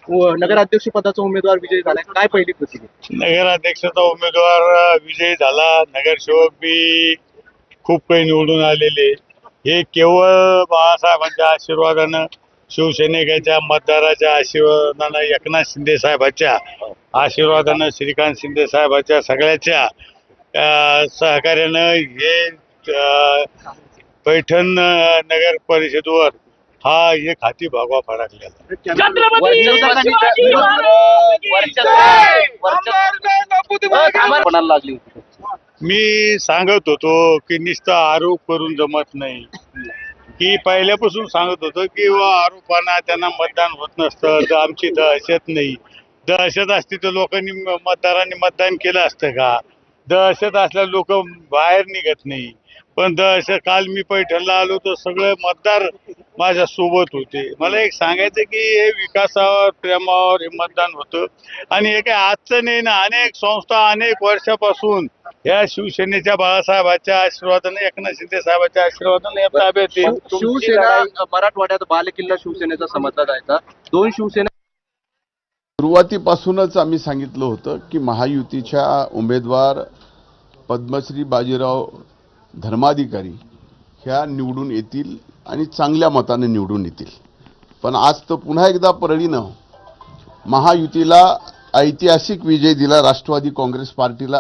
नगराध्यक्ष पदाचा उमेदवार विजयी झालाय, काय पहिली प्रतिक्रिया? नगराध्यक्षाचा उमेदवार विजयी झाला. नगरसेवक बी खूप काही निवडून आलेले. हे केवळ बाळासाहेबांच्या आशीर्वादानं, शिवसैनिकाच्या मतदाराच्या आशीर्वादानं, एकनाथ शिंदे साहेबांच्या आशीर्वादानं, श्रीकांत शिंदे साहेबांच्या सगळ्याच्या सहकार्यानं हे पैठण नगर परिषदेवर हा एक हाती भगवा फडकलेला. कोणाला लागली होती? मी सांगत होतो की नुसतं आरोप करून जमत नाही, की पहिल्यापासून सांगत होतो की आरोपांना त्यांना मतदान होत नसतं. तर आमची दहशत नाही. दहशत असती तर लोकांनी मतदारांनी मतदान केलं असतं का? दहशत असल्या लोक बाहेर निघत नाही. पण दहशत, काल मी पैठणला आलो तर सगळे मतदार माझ्या सोबत होते. मला एक सांगायचं की हे विकासावर, प्रेमावर हे मतदान होतं. आणि हे काही आजचं नाही ना, अनेक संस्था अनेक वर्षापासून या शिवसेनेच्या बाळासाहेबांच्या आशीर्वादाने, एकनाथ शिंदे साहेबांच्या आशीर्वादाने या ताब्यात आहे. शिवसेना मराठवाड्यात बालेकिल्ला शिवसेनेचा समजला जायचा. दोन शिवसेना सुरुवातीपासूनच आम्ही सांगितलं होतं की महायुतीच्या उमेदवार पद्मश्री बाजीराव धर्माधिकारी ह्या निवडून येतील आणि चांगल्या मताने निवडून येतील. पण आज तर पुन्हा एकदा परळीनं महायुतीला ऐतिहासिक विजय दिला, राष्ट्रवादी काँग्रेस पार्टीला